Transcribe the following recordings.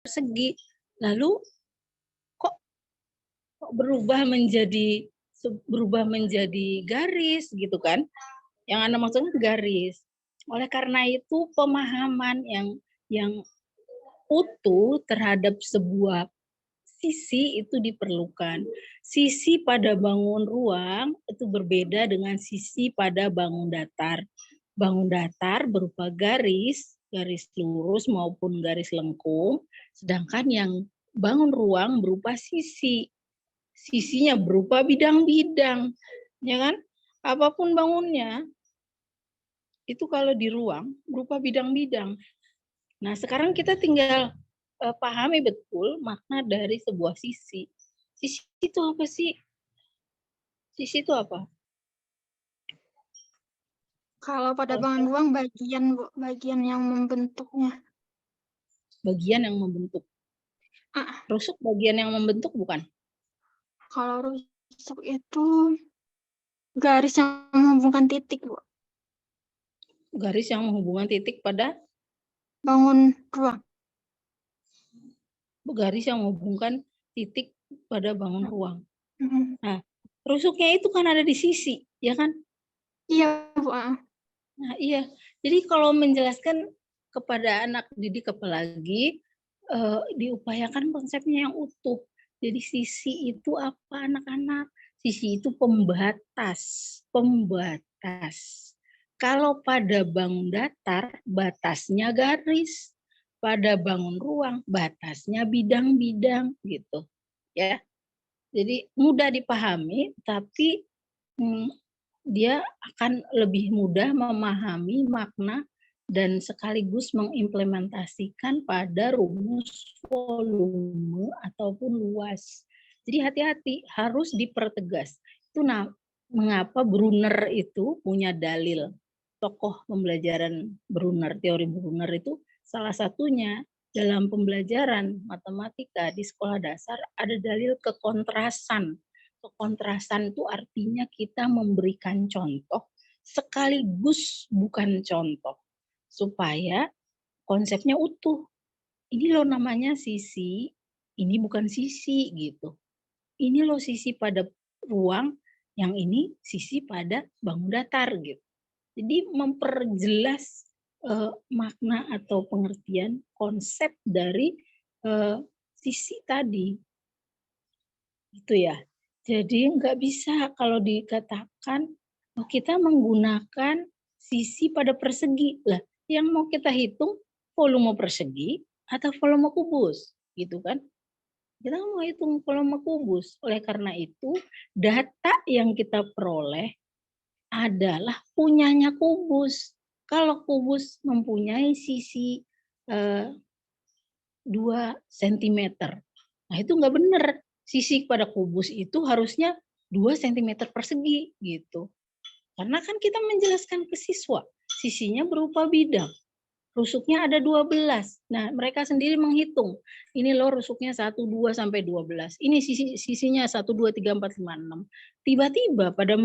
persegi. Lalu kok berubah menjadi garis gitu kan? Yang Anda maksudkan garis. Oleh karena itu pemahaman yang utuh terhadap sebuah sisi itu diperlukan. Sisi pada bangun ruang itu berbeda dengan sisi pada bangun datar. Bangun datar berupa garis lurus maupun garis lengkung, sedangkan yang bangun ruang berupa sisi. Sisinya berupa bidang-bidang, ya kan? Apapun bangunnya, itu kalau di ruang berupa bidang-bidang. Nah, sekarang kita tinggal pahami betul makna dari sebuah sisi. Sisi itu apa sih? Sisi itu apa? Kalau pada bangun ruang bagian, Bu, bagian yang membentuknya. Bagian yang membentuk. Rusuk bagian yang membentuk bukan? Kalau rusuk itu garis yang menghubungkan titik, Bu. Garis yang menghubungkan titik pada bangun ruang. Garis yang menghubungkan titik pada bangun ruang. Hmm. Nah, rusuknya itu kan ada di sisi, ya kan? Iya, Bu. Nah, iya. Jadi kalau menjelaskan kepada anak didik apalagi diupayakan konsepnya yang utuh. Jadi sisi itu apa anak-anak? Sisi itu pembatas, pembatas. Kalau pada bangun datar, batasnya garis. Pada bangun ruang, batasnya bidang-bidang gitu. Ya. Jadi mudah dipahami, tapi dia akan lebih mudah memahami makna dan sekaligus mengimplementasikan pada rumus volume ataupun luas. Jadi hati-hati, harus dipertegas. Itu mengapa Brunner itu punya dalil. Tokoh pembelajaran Brunner, teori Brunner itu salah satunya dalam pembelajaran matematika di sekolah dasar ada dalil kekontrasan. Kekontrasan itu artinya kita memberikan contoh sekaligus bukan contoh supaya konsepnya utuh. Ini loh namanya sisi, ini bukan sisi gitu. Ini loh sisi pada ruang, yang ini sisi pada bangun datar gitu. Jadi memperjelas makna atau pengertian konsep dari sisi tadi. Itu ya. Jadi nggak bisa kalau dikatakan kita menggunakan sisi pada persegi. Lah, yang mau kita hitung volume persegi atau volume kubus, gitu kan? Kita mau hitung volume kubus. Oleh karena itu, data yang kita peroleh adalah punyanya kubus. Kalau kubus mempunyai sisi 2 cm. Nah, itu nggak benar. Sisi pada kubus itu harusnya 2 cm persegi gitu. Karena kan kita menjelaskan ke siswa, sisinya berupa bidang. Rusuknya ada 12. Nah, mereka sendiri menghitung. Ini loh rusuknya 1, 2, sampai 12. Ini sisinya 1, 2, 3, 4, 5, 6. Tiba-tiba pada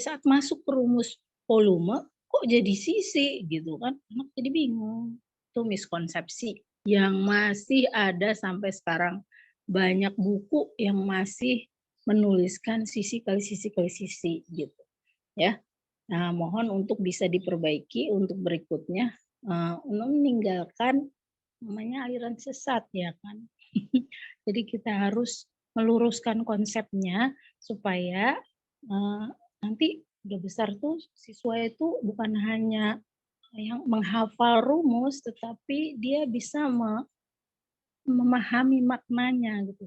saat masuk ke rumus volume, kok jadi sisi gitu kan. Anak jadi bingung. Itu miskonsepsi yang masih ada sampai sekarang. Banyak buku yang masih menuliskan sisi kali sisi kali sisi gitu. Ya. Nah, mohon untuk bisa diperbaiki untuk berikutnya meninggalkan namanya aliran sesat ya kan. Jadi kita harus meluruskan konsepnya supaya nanti udah besar tuh siswa itu bukan hanya yang menghafal rumus tetapi dia bisa memahami maknanya gitu.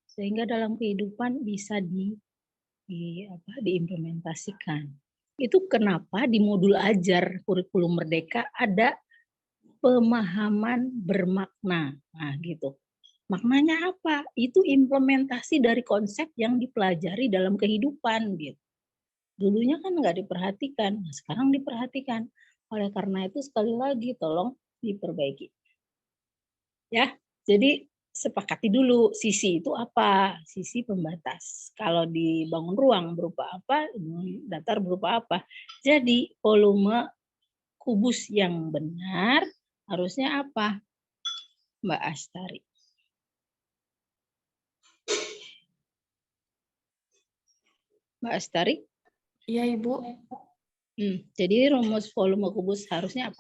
Sehingga dalam kehidupan bisa diimplementasikan. Itu kenapa di modul ajar kurikulum merdeka ada pemahaman bermakna. Nah, gitu. Maknanya apa? Itu implementasi dari konsep yang dipelajari dalam kehidupan gitu. Dulunya kan nggak diperhatikan, nah, sekarang diperhatikan. Oleh karena itu sekali lagi tolong diperbaiki. Ya, jadi sepakati dulu sisi itu apa? Sisi pembatas. Kalau dibangun ruang berupa apa? Datar berupa apa? Jadi volume kubus yang benar harusnya apa? Mbak Astari. Mbak Astari? Iya, Ibu. Jadi rumus volume kubus harusnya apa?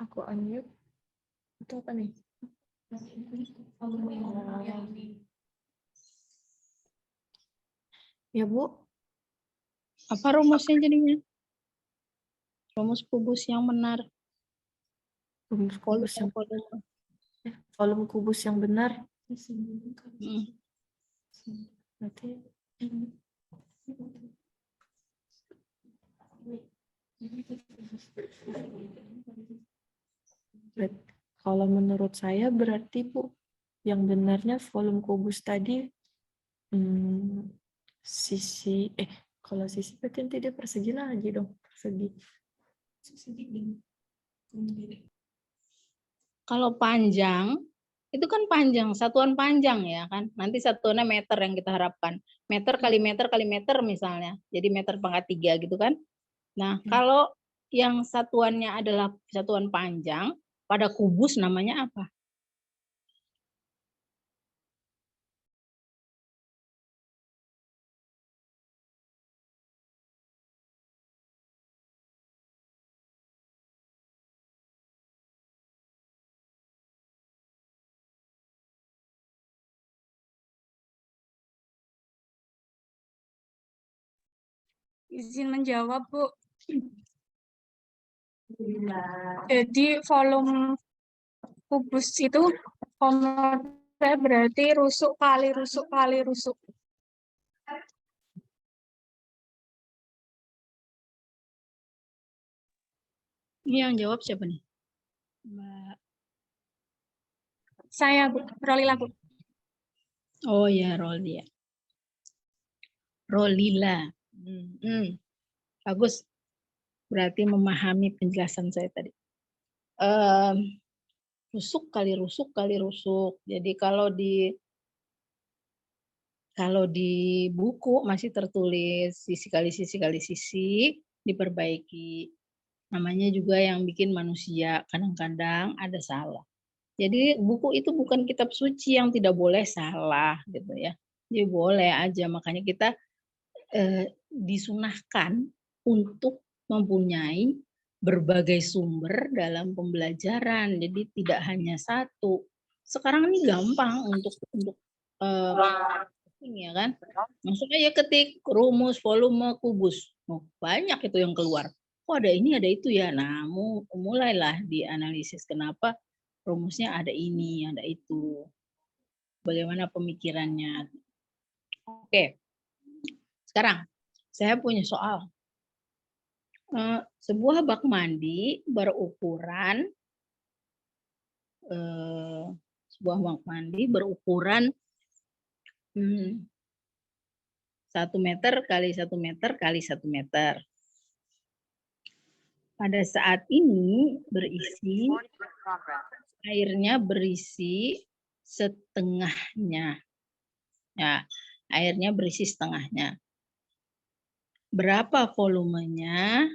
Aku unmute. Itu apa nih? Ya, Bu. Apa rumusnya jadinya? Rumus kubus yang benar. Volume kubus yang Volume. volume kubus yang benar. Berarti kalau menurut saya berarti Bu, yang benarnya volume kubus tadi sisi kalau sisi berarti nanti dia persegi lagi dong, persegi. Kalau panjang, itu kan panjang, satuan panjang ya kan. Nanti satuannya meter yang kita harapkan. Meter kali meter misalnya. Jadi meter pangkat 3 gitu kan. Nah, kalau yang satuannya adalah satuan panjang, pada kubus namanya apa? Izin menjawab, Bu. Jadi volume kubus itu formatnya berarti rusuk kali rusuk kali rusuk. Ini yang jawab siapa nih? Mbak. Saya, Bu. Rolila, Bu. Oh ya, Rolia. Rolila. Bagus. Berarti memahami penjelasan saya tadi. Rusuk kali rusuk kali rusuk. Jadi kalau di buku masih tertulis sisi kali sisi kali sisi, diperbaiki. Namanya juga yang bikin manusia, kadang-kadang ada salah. Jadi buku itu bukan kitab suci yang tidak boleh salah gitu ya. Jadi boleh aja, makanya kita disunahkan untuk mempunyai berbagai sumber dalam pembelajaran. Jadi tidak hanya satu. Sekarang ini gampang untuk ini ya kan. Maksudnya ya ketik rumus volume kubus. Oh, banyak itu yang keluar. Oh ada ini ada itu ya. Nah, mulailah dianalisis kenapa rumusnya ada ini, ada itu. Bagaimana pemikirannya. Oke. Sekarang saya punya soal. Sebuah bak mandi berukuran 1 meter kali 1 meter kali 1 meter. Pada saat ini airnya berisi setengahnya. Ya, airnya berisi setengahnya. Berapa volumenya,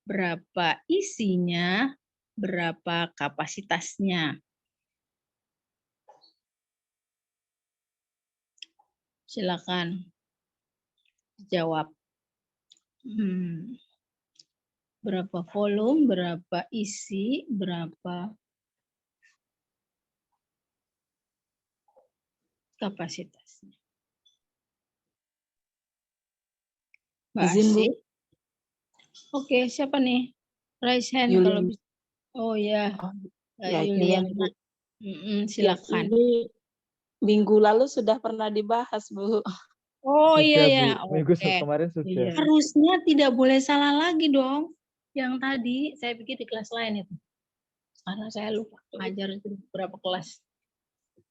berapa isinya, berapa kapasitasnya. Silakan jawab. Berapa volume, berapa isi, berapa kapasitasnya. Mbak Izin, Bu. Asih. Oke, siapa nih? Raise hand Yuliana. kalau bisa. Oh ya, Ya, Yuliana. Silakan. Ini minggu lalu sudah pernah dibahas, Bu. Oh Sudah, iya ya, Bu. Minggu oke. kemarin sudah. Harusnya tidak boleh salah lagi dong. Yang tadi saya pikir di kelas lain itu. Karena saya lupa ngajar itu berapa kelas.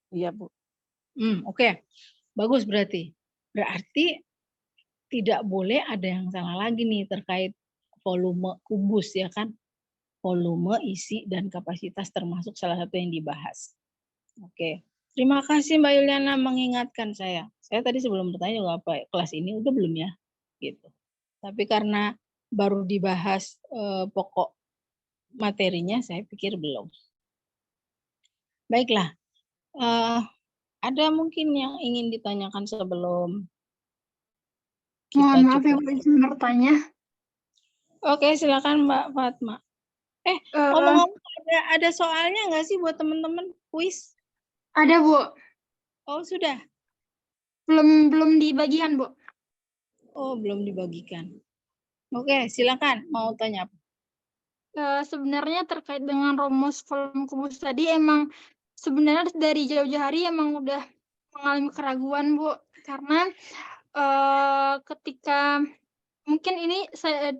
Iya, Bu. Oke. Bagus berarti. Berarti tidak boleh ada yang salah lagi nih terkait volume kubus ya kan. Volume, isi, dan kapasitas termasuk salah satu yang dibahas. Oke. Terima kasih Mbak Yuliana mengingatkan saya. Saya tadi sebelum bertanya juga apa kelas ini udah belum ya? Gitu. Tapi karena baru dibahas pokok materinya saya pikir belum. Baiklah, ada mungkin yang ingin ditanyakan sebelum kita Mohon maaf ya cukup? Bu, izin bertanya. Oke, silakan Mbak Fatma. Eh, Ngomong-ngomong, ada soalnya nggak sih buat teman-teman kuis? ada Bu, Oh, sudah. belum dibagikan Bu. Oh, belum dibagikan. Oke, silakan. Mau tanya apa? Sebenarnya terkait dengan rumus volume kubus tadi emang sebenarnya dari jauh-jauh hari emang udah mengalami keraguan Bu, karena ketika mungkin ini saya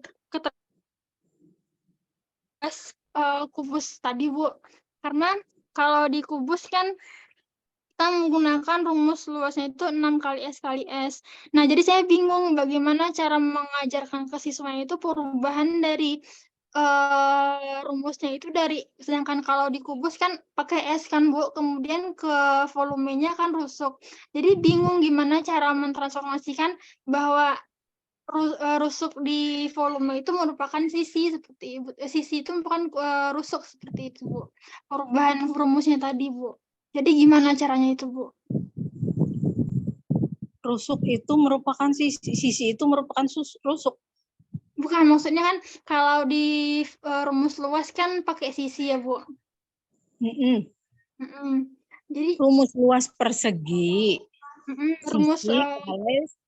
kubus tadi Bu, karena kalau di kubus kan kita menggunakan rumus luasnya itu 6 kali S kali S. Nah, jadi saya bingung bagaimana cara mengajarkan ke siswanya itu perubahan dari rumusnya itu dari, sedangkan kalau di kubus kan pakai S kan Bu, kemudian ke volumenya kan rusuk. Jadi bingung gimana cara mentransformasikan bahwa rusuk di volume itu merupakan sisi seperti sisi itu merupakan rusuk seperti itu Bu. Perubahan rumusnya tadi Bu. Jadi gimana caranya itu Bu? Rusuk itu merupakan sisi itu merupakan rusuk. Bukan, maksudnya kan kalau di rumus luas kan pakai sisi ya Bu. Jadi Rumus luas persegi. rumus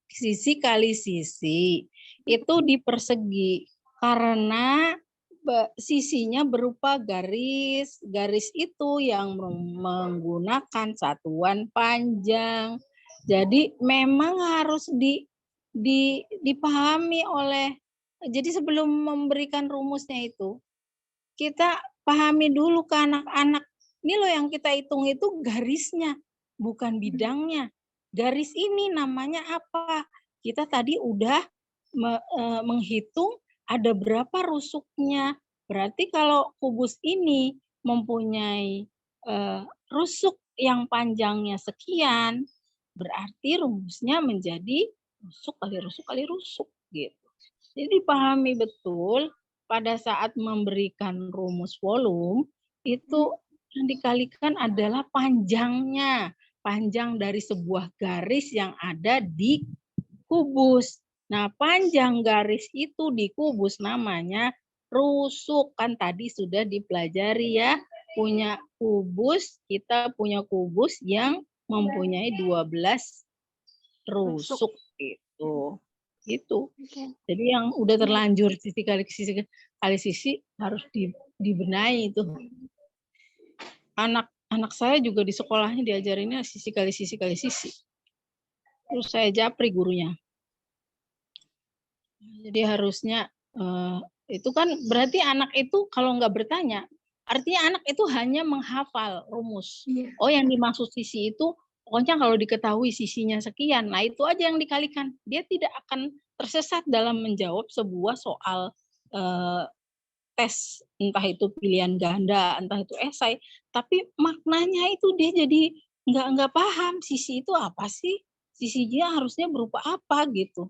Sisi kali sisi itu dipersegi karena sisinya berupa garis. Garis itu yang menggunakan satuan panjang. Jadi memang harus dipahami oleh, jadi sebelum memberikan rumusnya itu, kita pahami dulu ke anak-anak. Ini loh yang kita hitung itu garisnya, bukan bidangnya. Garis ini namanya apa? Kita tadi udah menghitung ada berapa rusuknya. Berarti kalau kubus ini mempunyai rusuk yang panjangnya sekian, berarti rumusnya menjadi rusuk kali rusuk kali rusuk gitu. Jadi pahami betul pada saat memberikan rumus volume itu yang dikalikan adalah panjangnya, panjang dari sebuah garis yang ada di kubus. Nah, panjang garis itu di kubus namanya rusuk. Kan tadi sudah dipelajari ya, punya kubus, kita punya kubus yang mempunyai 12 rusuk itu. Gitu. Jadi yang udah terlanjur sisi kali sisi harus dibenahi itu. Anak saya juga di sekolahnya diajarinnya sisi kali sisi kali sisi. Terus saya japri gurunya. Jadi harusnya itu kan berarti anak itu kalau nggak bertanya, artinya anak itu hanya menghafal rumus. Oh, yang dimaksud sisi itu pokoknya kalau diketahui sisinya sekian, nah itu aja yang dikalikan. Dia tidak akan tersesat dalam menjawab sebuah soal tes, entah itu pilihan ganda, entah itu esai, tapi maknanya itu dia jadi nggak paham sisi itu apa sih, sisinya harusnya berupa apa gitu.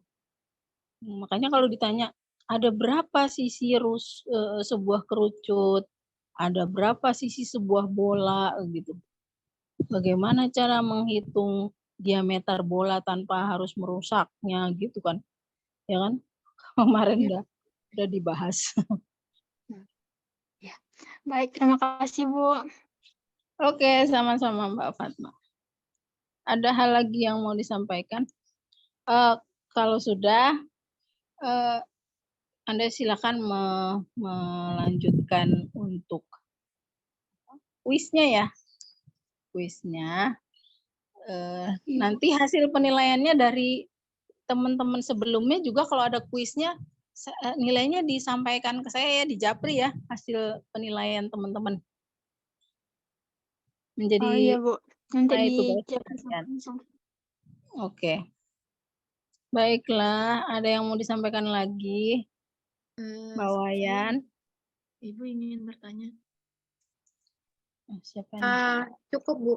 Makanya kalau ditanya ada berapa sisi sebuah kerucut, ada berapa sisi sebuah bola gitu. Bagaimana cara menghitung diameter bola tanpa harus merusaknya gitu kan. Ya kan? Kemarin udah dibahas. Ya. Baik, terima kasih Bu. Oke, sama-sama Mbak Fatma. Ada hal lagi yang mau disampaikan? Kalau sudah, Anda silakan melanjutkan untuk kuisnya ya. Kuisnya. Nanti hasil penilaiannya dari teman-teman sebelumnya juga kalau ada kuisnya, nilainya disampaikan ke saya ya, di Japri ya, hasil penilaian teman-teman. Menjadi iya Bu, nanti di Japri. Oke. Baiklah, ada yang mau disampaikan lagi? Mbak Wayan. Ibu ingin bertanya. Siapa yang cukup Bu.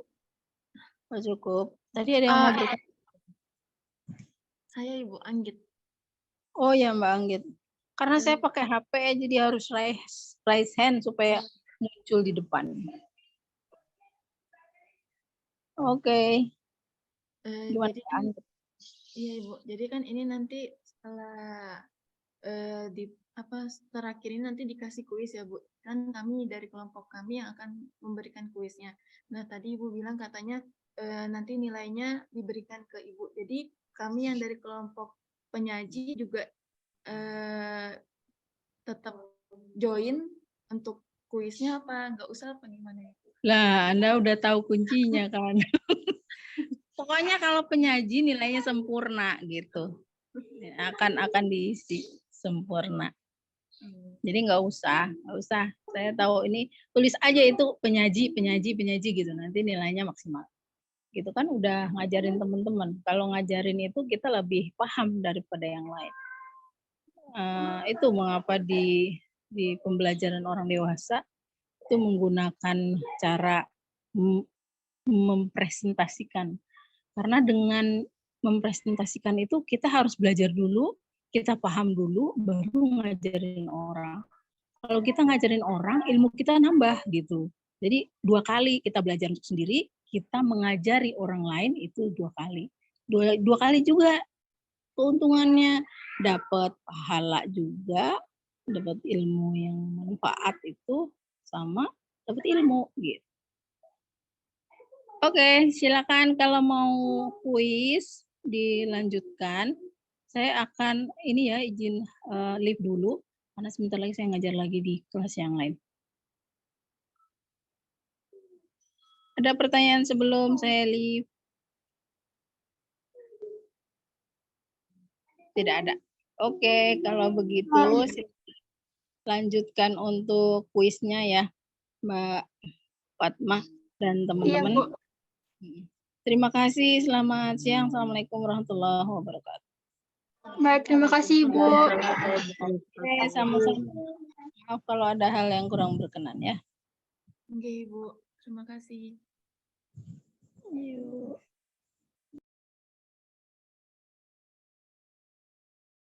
Oh, cukup. Tadi ada yang mau bertanya. Saya Ibu Anggit. Oh ya Mbak Anggit. Karena saya pakai HP jadi harus raise hand supaya muncul di depan. Oke. Gimana Jadi kan, Anda? iya Ibu, jadi kan ini nanti setelah terakhir ini nanti dikasih kuis ya Bu. Kan kami dari kelompok kami yang akan memberikan kuisnya. Nah tadi Ibu bilang katanya nanti nilainya diberikan ke Ibu. Jadi kami yang dari kelompok penyaji juga tetap join untuk kuisnya apa nggak usah apa gimana ya? Lah, Anda udah tahu kuncinya kan. Pokoknya kalau penyaji nilainya sempurna gitu. Akan diisi sempurna. Jadi nggak usah. Saya tahu ini tulis aja itu penyaji gitu. Nanti nilainya maksimal. Gitu kan udah ngajarin teman-teman. Kalau ngajarin itu kita lebih paham daripada yang lain. Itu mengapa di pembelajaran orang dewasa itu menggunakan cara mempresentasikan. Karena dengan mempresentasikan itu kita harus belajar dulu, kita paham dulu, baru ngajarin orang. Kalau kita ngajarin orang, ilmu kita nambah gitu. Jadi 2 kali kita belajar untuk sendiri, kita mengajari orang lain itu 2 kali. 2 kali juga keuntungannya, dapat pahala juga, dapat ilmu yang manfaat itu, sama dapat ilmu gitu. Oke, silakan kalau mau kuis dilanjutkan. Saya akan ini ya izin leave dulu karena sebentar lagi saya ngajar lagi di kelas yang lain. Ada pertanyaan sebelum saya leave? Tidak ada. Oke, kalau begitu lanjutkan untuk kuisnya ya, Mbak Fatma dan Iya, teman-teman. Bu. Terima kasih. Selamat siang. Assalamualaikum warahmatullahi wabarakatuh. Baik, terima kasih, Bu. Oke, sama-sama. Maaf kalau ada hal yang kurang berkenan ya. Oke Ibu, terima kasih. Yuk.